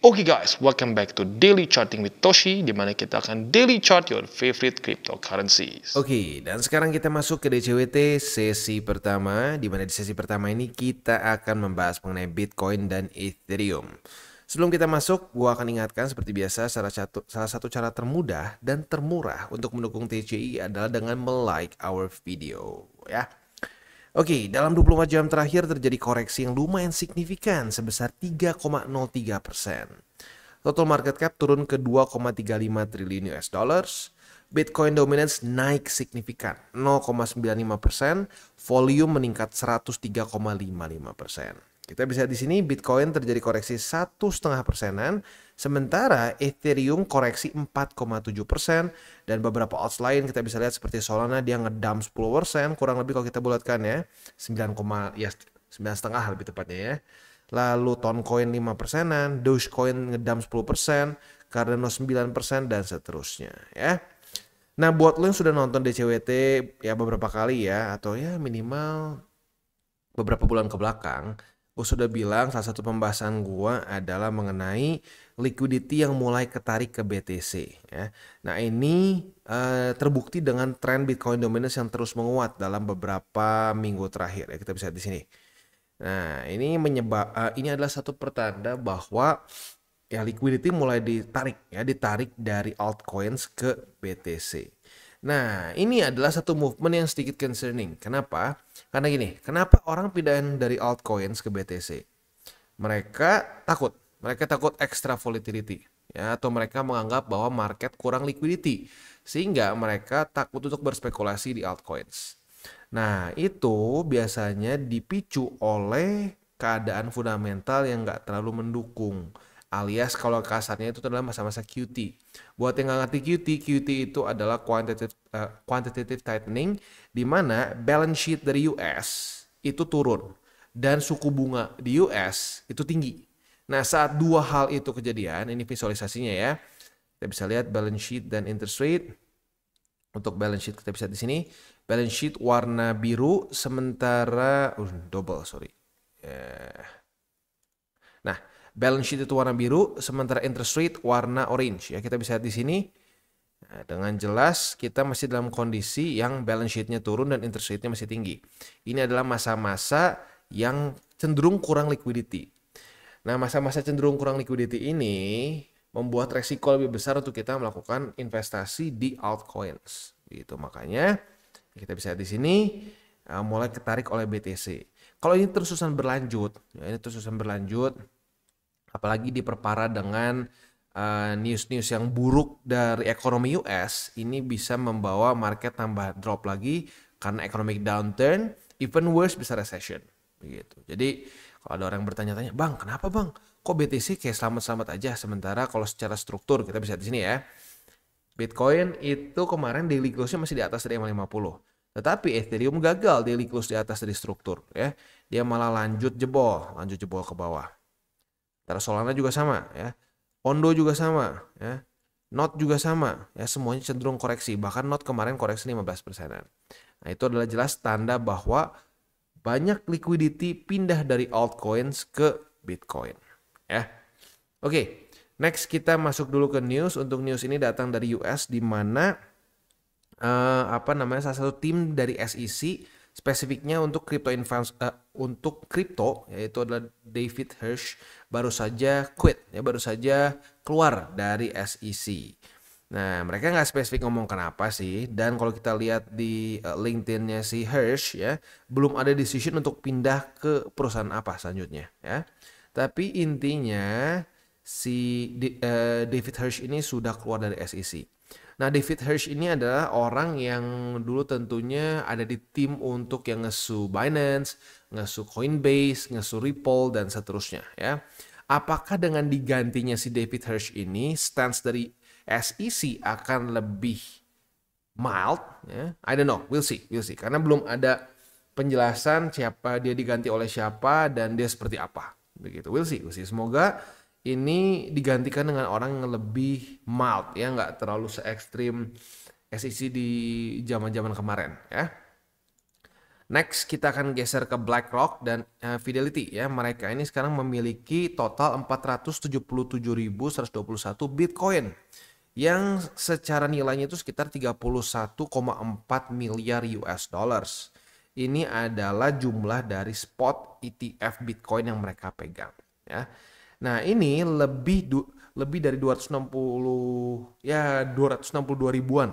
Oke guys, welcome back to Daily Charting with Toshi, di mana kita akan daily chart your favorite cryptocurrencies. Oke, dan sekarang kita masuk ke DCWT sesi pertama, di mana di sesi pertama ini kita akan membahas mengenai Bitcoin dan Ethereum. Sebelum kita masuk, gua akan ingatkan seperti biasa, salah satu cara termudah dan termurah untuk mendukung TCI adalah dengan like our video, ya. Oke, dalam 24 jam terakhir terjadi koreksi yang lumayan signifikan sebesar 3,03%. Total market cap turun ke 2,35 triliun US dollars. Bitcoin dominance naik signifikan 0,95%, volume meningkat 103,55%. Kita bisa di sini Bitcoin terjadi koreksi 1,5%, sementara Ethereum koreksi 4,7%, dan beberapa odds lain kita bisa lihat seperti Solana dia ngedump 10%, kurang lebih kalau kita bulatkan ya 9,5 lebih tepatnya ya. Lalu Toncoin 5%-an, Dogecoin ngedump 10%, Cardano 9% dan seterusnya ya. Nah, buat lo yang sudah nonton DCWT ya beberapa kali ya, atau ya minimal beberapa bulan ke belakang, gue sudah bilang salah satu pembahasan gue adalah mengenai liquidity yang mulai ketarik ke BTC ya. Nah, ini terbukti dengan tren Bitcoin dominance yang terus menguat dalam beberapa minggu terakhir ya, kita bisa lihat di sini. Nah, ini ini adalah satu pertanda bahwa ya liquidity mulai ditarik dari altcoins ke BTC. Nah, ini adalah satu movement yang sedikit concerning. Kenapa? Karena gini, kenapa orang pindahin dari altcoins ke BTC? Mereka takut extra volatility ya, atau mereka menganggap bahwa market kurang liquidity sehingga mereka takut untuk berspekulasi di altcoins. Nah, itu biasanya dipicu oleh keadaan fundamental yang nggak terlalu mendukung. Alias kalau kasarnya itu adalah masa-masa QT. Buat yang nggak ngerti QT itu adalah quantitative tightening, di mana balance sheet dari US itu turun dan suku bunga di US itu tinggi. Nah, saat dua hal itu kejadian, ini visualisasinya ya. Kita bisa lihat balance sheet dan interest rate. Untuk balance sheet kita bisa di sini. Balance sheet warna biru, sementara Nah, balance sheet itu warna biru, sementara interest rate warna orange ya. Kita bisa lihat di sini. Nah, dengan jelas kita masih dalam kondisi yang balance sheet-nya turun dan interest rate-nya masih tinggi. Ini adalah masa-masa yang cenderung kurang liquidity. Nah, masa-masa cenderung kurang liquidity ini membuat resiko lebih besar untuk kita melakukan investasi di altcoins. Gitu, makanya kita bisa lihat di sini mulai ketarik oleh BTC. Kalau ini terus-terusan berlanjut, apalagi diperparah dengan news-news yang buruk dari ekonomi US, ini bisa membawa market tambah drop lagi karena economic downturn, even worse bisa recession. Begitu. Jadi kalau ada orang bertanya-tanya, "Bang, kenapa Bang? Kok BTC kayak selamat-selamat aja?" Sementara kalau secara struktur kita bisa di sini ya. Bitcoin itu kemarin daily close-nya masih di atas dari MA50. Tetapi Ethereum gagal daily close di atas dari struktur ya. Dia malah lanjut jebol ke bawah. Terus Solana juga sama ya. Ondo juga sama ya. Not juga sama ya, semuanya cenderung koreksi. Bahkan Not kemarin koreksi 15%-an. Nah, itu adalah jelas tanda bahwa banyak liquidity pindah dari altcoins ke Bitcoin ya. Oke, next kita masuk dulu ke news. Untuk news ini datang dari US, di mana salah satu tim dari SEC spesifiknya untuk kripto yaitu adalah David Hirsch baru saja keluar dari SEC. Nah, mereka nggak spesifik ngomong kenapa sih, dan kalau kita lihat di LinkedIn-nya si Hirsch ya, belum ada decision untuk pindah ke perusahaan apa selanjutnya ya. Tapi intinya si David Hirsch ini sudah keluar dari SEC. Nah, David Hirsch ini adalah orang yang dulu tentunya ada di tim untuk yang ngesu Binance, ngesu Coinbase, ngesu Ripple, dan seterusnya ya. Apakah dengan digantinya si David Hirsch ini, stance dari SEC akan lebih mild ya? I don't know, we'll see. Karena belum ada penjelasan siapa dia diganti oleh siapa dan dia seperti apa. Begitu, we'll see. Semoga ini digantikan dengan orang yang lebih mild ya, nggak terlalu se-ekstrim SEC di zaman-zaman kemarin ya. Next kita akan geser ke BlackRock dan Fidelity ya. Mereka ini sekarang memiliki total 477.121 Bitcoin yang secara nilainya itu sekitar 31,4 miliar US dollars. Ini adalah jumlah dari spot ETF Bitcoin yang mereka pegang ya. Nah, ini lebih dari 262 ribuan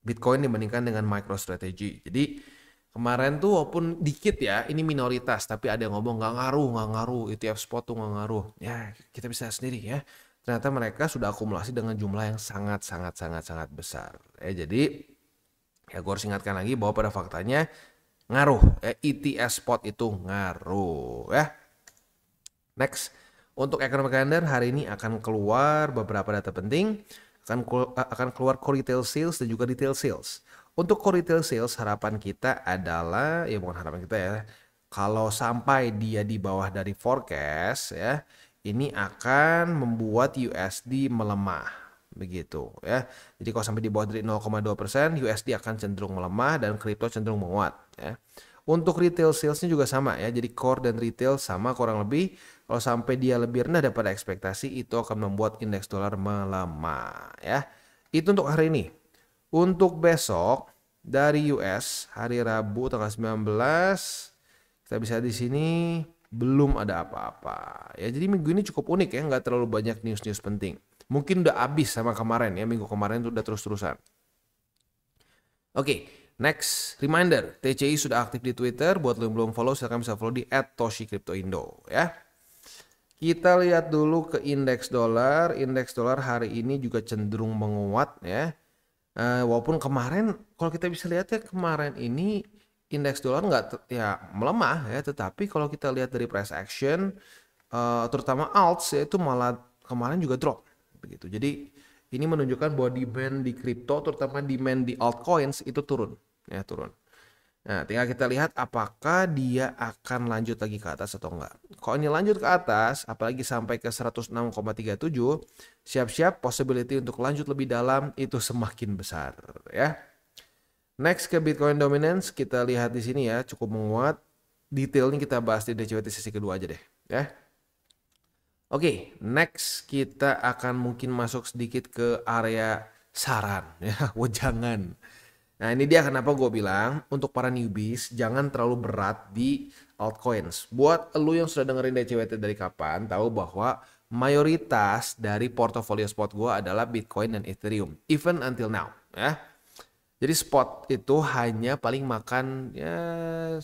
Bitcoin dibandingkan dengan MicroStrategy. Jadi kemarin tuh walaupun dikit ya, ini minoritas, tapi ada yang ngomong nggak ngaruh, ETF spot tuh nggak ngaruh. Ya, kita bisa sendiri ya. Ternyata mereka sudah akumulasi dengan jumlah yang sangat besar. Jadi ya gue harus ingatkan lagi bahwa pada faktanya ngaruh. ETF spot itu ngaruh ya. Next, untuk economic calendar hari ini akan keluar beberapa data penting. Akan keluar core retail sales dan juga retail sales. Untuk core retail sales harapan kita adalah, ya bukan harapan kita ya, kalau sampai dia di bawah dari forecast ya, ini akan membuat USD melemah begitu ya. Jadi kalau sampai di bawah dari 0,2%, USD akan cenderung melemah dan kripto cenderung menguat ya. Untuk retail salesnya juga sama ya, jadi core dan retail sama kurang lebih. Kalau sampai dia lebih rendah daripada ekspektasi, itu akan membuat indeks dolar melemah ya. Itu untuk hari ini. Untuk besok dari US hari Rabu tanggal 19, kita bisa di sini belum ada apa-apa ya. Jadi minggu ini cukup unik ya, nggak terlalu banyak news-news penting. Mungkin udah habis sama kemarin ya, minggu kemarin itu udah terus-terusan. Oke, next reminder, TCI sudah aktif di Twitter. Buat lo yang belum follow, silahkan bisa follow di @toshicryptoindo ya. Kita lihat dulu ke indeks dolar. Indeks dolar hari ini juga cenderung menguat ya. Walaupun kemarin kalau kita bisa lihat ya, kemarin ini indeks dolar nggak ya melemah ya, tetapi kalau kita lihat dari price action terutama alts ya, itu malah kemarin juga drop begitu. Jadi ini menunjukkan bahwa demand di kripto, terutama demand di altcoins itu turun ya, turun. Nah, tinggal kita lihat apakah dia akan lanjut lagi ke atas atau enggak. Kalau ini lanjut ke atas, apalagi sampai ke 106,37, siap-siap possibility untuk lanjut lebih dalam itu semakin besar ya. Next ke Bitcoin dominance, kita lihat di sini ya, cukup menguat. Detailnya kita bahas di DCWT sesi kedua aja deh ya. Oke, next kita akan mungkin masuk sedikit ke area saran ya, wejangan. Nah, ini dia kenapa gue bilang untuk para newbies jangan terlalu berat di altcoins. Buat lu yang sudah dengerin DCWT dari kapan, tahu bahwa mayoritas dari portofolio spot gue adalah Bitcoin dan Ethereum, even until now ya. Jadi spot itu hanya paling makan ya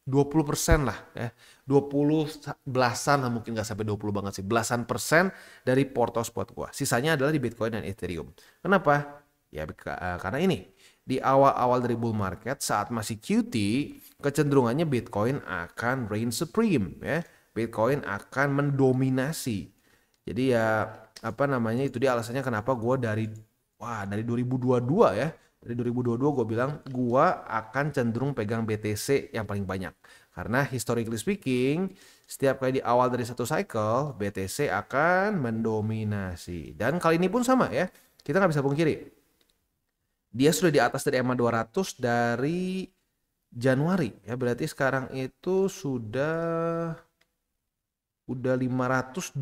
20% lah ya. 20 belasan lah, mungkin nggak sampai 20 banget sih. Belasan persen dari porto spot gue. Sisanya adalah di Bitcoin dan Ethereum. Kenapa? Ya karena ini. Di awal-awal dari bull market saat masih QT, kecenderungannya Bitcoin akan reign supreme ya. Bitcoin akan mendominasi. Jadi ya apa namanya, itu dia alasannya kenapa gue dari 2022 ya. Dari 2022 gue bilang gue akan cenderung pegang BTC yang paling banyak. Karena historically speaking, setiap kali di awal dari satu cycle, BTC akan mendominasi. Dan kali ini pun sama ya. Kita nggak bisa pungkiri. Dia sudah di atas dari EMA 200 dari Januari ya, berarti sekarang itu sudah 520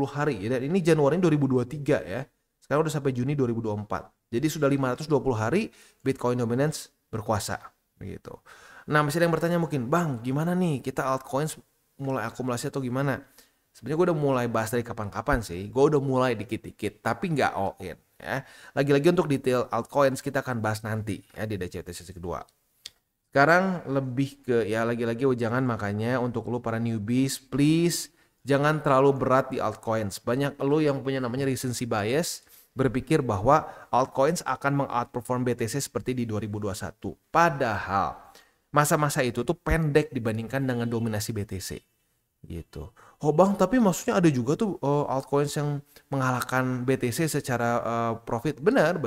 hari ya. Dan ini Januari 2023 ya. Sekarang udah sampai Juni 2024. Jadi sudah 520 hari Bitcoin dominance berkuasa begitu. Nah, masih ada yang bertanya mungkin, "Bang, gimana nih kita altcoins mulai akumulasi atau gimana?" Sebenarnya gue udah mulai bahas dari kapan-kapan sih. Gue udah mulai dikit-dikit, tapi nggak all in ya. Lagi-lagi untuk detail altcoins kita akan bahas nanti ya di DCWT sesi kedua. Sekarang lebih ke ya lagi-lagi jangan, makanya untuk lu para newbies please jangan terlalu berat di altcoins. Banyak lu yang punya namanya recency bias, berpikir bahwa altcoins akan mengoutperform BTC seperti di 2021. Padahal masa-masa itu tuh pendek dibandingkan dengan dominasi BTC. Gitu. Oh bang, tapi maksudnya ada juga tuh altcoins yang mengalahkan BTC secara profit. Benar.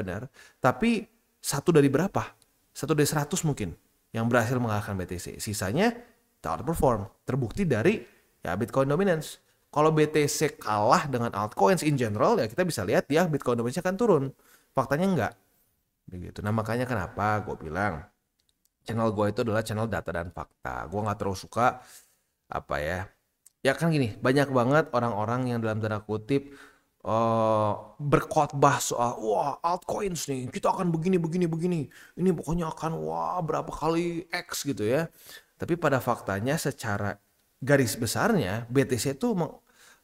Tapi satu dari berapa? Satu dari 100 mungkin yang berhasil mengalahkan BTC. Sisanya outperform. Terbukti dari ya Bitcoin dominance. Kalau BTC kalah dengan altcoins in general, ya kita bisa lihat ya Bitcoin dominance akan turun. Faktanya enggak. Begitu. Nah makanya kenapa gue bilang channel gue itu adalah channel data dan fakta. Gue nggak terlalu suka apa ya. Ya kan gini, banyak banget orang-orang yang dalam tanda kutip berkhotbah soal wah altcoins nih kita akan begini begini begini. Ini pokoknya akan wah berapa kali X gitu ya. Tapi pada faktanya secara garis besarnya BTC itu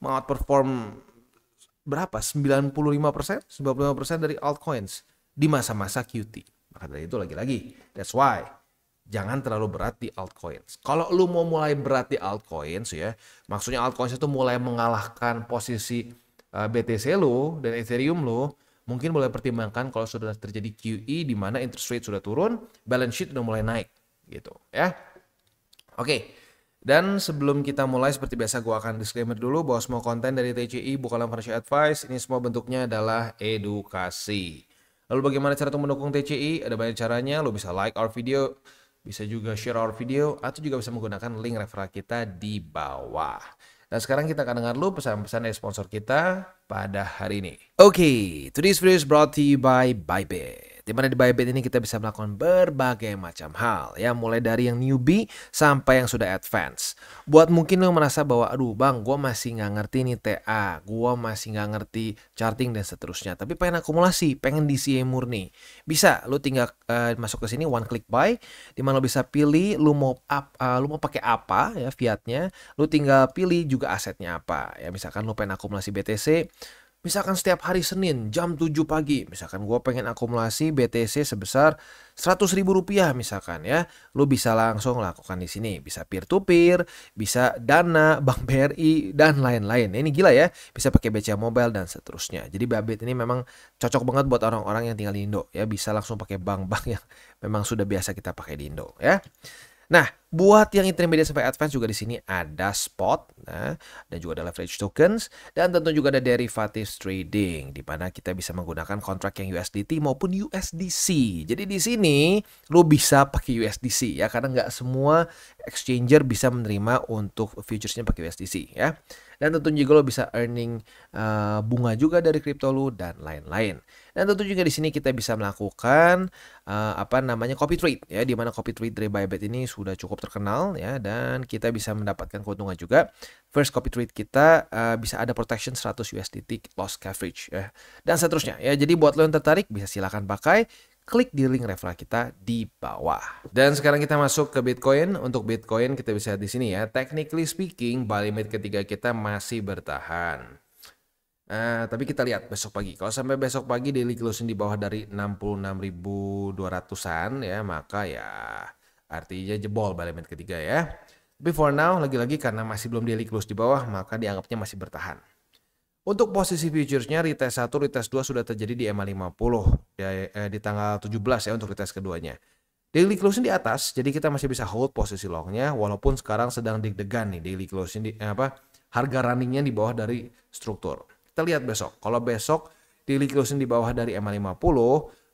mengoutperform berapa? 95%, 95% dari altcoins di masa-masa QT. Maka dari itu lagi-lagi, that's why jangan terlalu berat di altcoins. Kalau lu mau mulai berat di altcoins ya, maksudnya altcoins itu mulai mengalahkan posisi BTC lu dan Ethereum lu, mungkin boleh pertimbangkan kalau sudah terjadi QE di mana interest rate sudah turun, balance sheet udah mulai naik gitu ya. Oke. Dan sebelum kita mulai seperti biasa gue akan disclaimer dulu bahwa semua konten dari TCI bukanlah financial advice, ini semua bentuknya adalah edukasi. Lalu bagaimana cara untuk mendukung TCI? Ada banyak caranya, lo bisa like our video, bisa juga share our video, atau juga bisa menggunakan link referral kita di bawah. Dan sekarang kita akan dengar dulu pesan-pesan dari sponsor kita pada hari ini. Oke, today's video is brought to you by Bybit. Di mana di Bybit ini kita bisa melakukan berbagai macam hal ya, mulai dari yang newbie sampai yang sudah advance. Buat mungkin lo merasa bahwa aduh bang, gue masih nggak ngerti nih TA, gue masih nggak ngerti charting dan seterusnya, tapi pengen akumulasi, pengen DCA murni, bisa lo tinggal masuk ke sini one click buy, di mana lo bisa pilih lo mau pakai apa ya fiatnya, lo tinggal pilih juga asetnya apa ya. Misalkan lo pengen akumulasi BTC, misalkan setiap hari Senin jam 7 pagi, misalkan gue pengen akumulasi BTC sebesar 100.000 rupiah misalkan ya, lu bisa langsung lakukan di sini. Bisa peer to peer, bisa Dana, Bank BRI dan lain-lain. Ini gila ya, bisa pakai BCA Mobile dan seterusnya. Jadi Bybit ini memang cocok banget buat orang-orang yang tinggal di Indo ya, bisa langsung pakai bank-bank yang memang sudah biasa kita pakai di Indo ya. Nah, buat yang intermediate sampai advance juga di sini ada spot, nah, dan juga ada leverage tokens, dan tentu juga ada derivatives trading, di mana kita bisa menggunakan kontrak yang USDT maupun USDC. Jadi di sini lo bisa pakai USDC ya, karena nggak semua exchanger bisa menerima untuk futuresnya pakai USDC ya. Dan tentu juga lo bisa earning bunga juga dari kripto lo dan lain-lain. Dan tentu juga di sini kita bisa melakukan copy trade ya, di mana copy trade dari Bybit ini sudah cukup terkenal ya, dan kita bisa mendapatkan keuntungan juga. First copy trade kita bisa ada protection 100 USDT loss coverage ya, dan seterusnya ya. Jadi buat lo yang tertarik bisa silakan pakai, klik di link referral kita di bawah. Dan sekarang kita masuk ke Bitcoin. Untuk Bitcoin kita bisa lihat di sini ya, technically speaking buy limit ketiga kita masih bertahan. Tapi kita lihat besok pagi. Kalau sampai besok pagi daily closing di bawah dari 66.200-an ya, maka ya artinya jebol buy limit ketiga ya. Tapi for now lagi-lagi karena masih belum daily close di bawah, maka dianggapnya masih bertahan. Untuk posisi futuresnya retest 1, retest 2 sudah terjadi di EMA50 ya, di tanggal 17 ya untuk retest keduanya. Daily closing di atas, jadi kita masih bisa hold posisi longnya walaupun sekarang sedang deg-degan nih daily closing harga runningnya di bawah dari struktur. Kita lihat besok. Kalau besok daily closing di bawah dari EMA50,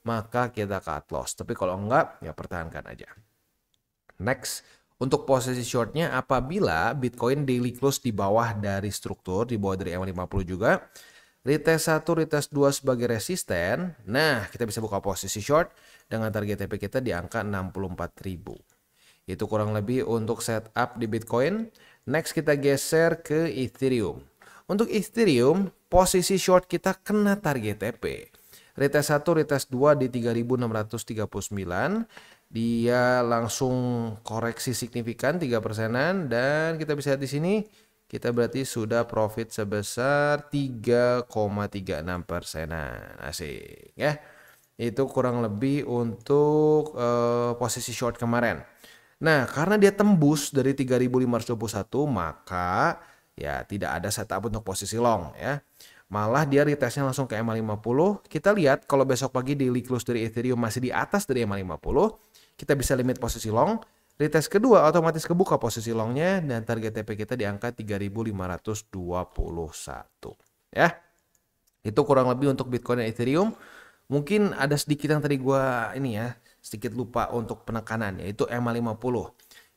maka kita cut loss. Tapi kalau enggak, ya pertahankan aja. Next, untuk posisi shortnya apabila Bitcoin daily close di bawah dari struktur, di bawah dari EMA50 juga, retest 1, retest 2 sebagai resisten, nah kita bisa buka posisi short dengan target TP kita di angka 64.000. Itu kurang lebih untuk setup di Bitcoin. Next kita geser ke Ethereum. Untuk Ethereum, posisi short kita kena target TP. Retest 1, retest 2 di 3.639. Dia langsung koreksi signifikan 3%-an, dan kita bisa lihat di sini kita berarti sudah profit sebesar 3,36%-an. Asik ya. Itu kurang lebih untuk posisi short kemarin. Nah, karena dia tembus dari 3.521, maka ya tidak ada setup untuk posisi long ya. Malah dia retestnya langsung ke EMA50. Kita lihat kalau besok pagi daily close dari Ethereum masih di atas dari EMA50, kita bisa limit posisi long. Retest kedua otomatis kebuka posisi longnya, dan target TP kita di angka 3.521 ya. Itu kurang lebih untuk Bitcoin dan Ethereum. Mungkin ada sedikit yang tadi gua sedikit lupa untuk penekanan, yaitu EMA50.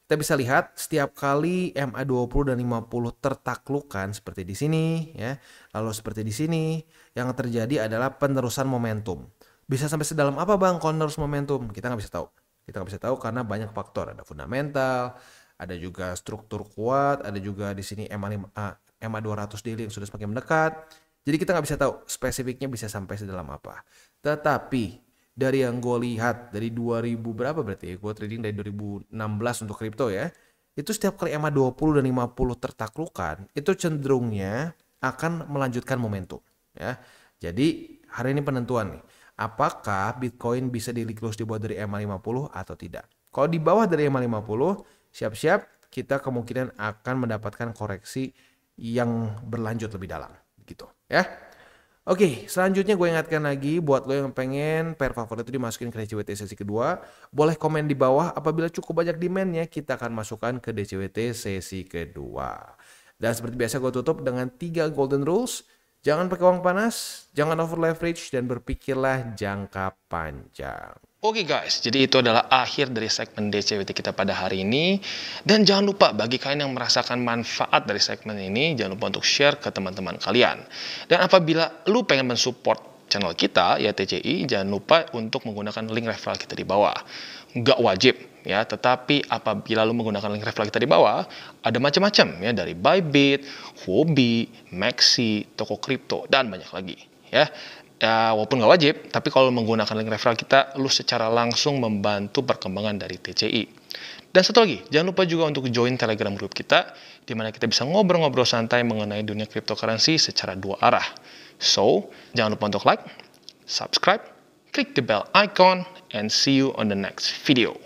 Kita bisa lihat setiap kali MA20 dan 50 tertaklukkan seperti di sini ya, lalu seperti di sini, yang terjadi adalah penerusan momentum. Bisa sampai sedalam apa bang penerus momentum? Kita nggak bisa tahu. Kita nggak bisa tahu karena banyak faktor. Ada fundamental, ada juga struktur kuat, ada juga di sini EMA 200 daily yang sudah semakin mendekat. Jadi kita nggak bisa tahu spesifiknya bisa sampai sedalam apa. Tetapi dari yang gue lihat dari 2000 berapa berarti ya, gue trading dari 2016 untuk kripto ya, itu setiap kali EMA 20 dan 50 tertaklukkan, itu cenderungnya akan melanjutkan momentum ya. Jadi hari ini penentuan nih, apakah Bitcoin bisa daily close di bawah dari EMA 50 atau tidak. Kalau di bawah dari EMA 50, siap-siap kita kemungkinan akan mendapatkan koreksi yang berlanjut lebih dalam gitu ya. Oke, selanjutnya gue ingatkan lagi buat lo yang pengen pair favorit itu dimasukin ke DCWT sesi kedua, boleh komen di bawah. Apabila cukup banyak demandnya, kita akan masukkan ke DCWT sesi kedua. Dan seperti biasa gue tutup dengan 3 golden rules. Jangan pakai uang panas, jangan over leverage, dan berpikirlah jangka panjang. Oke guys, jadi itu adalah akhir dari segmen DCWT kita pada hari ini. Dan jangan lupa bagi kalian yang merasakan manfaat dari segmen ini, jangan lupa untuk share ke teman-teman kalian. Dan apabila lu pengen mensupport channel kita, ya TCI, jangan lupa untuk menggunakan link referral kita di bawah. Nggak wajib ya, tetapi apabila lu menggunakan link referral kita di bawah, ada macam-macam ya, dari Bybit, Huobi, Maxi, toko kripto, dan banyak lagi ya. Ya, walaupun nggak wajib, tapi kalau menggunakan link referral kita, lu secara langsung membantu perkembangan dari TCI. Dan satu lagi, jangan lupa juga untuk join Telegram group kita, di mana kita bisa ngobrol-ngobrol santai mengenai dunia cryptocurrency secara 2 arah. So, jangan lupa untuk like, subscribe, klik the bell icon, and see you on the next video.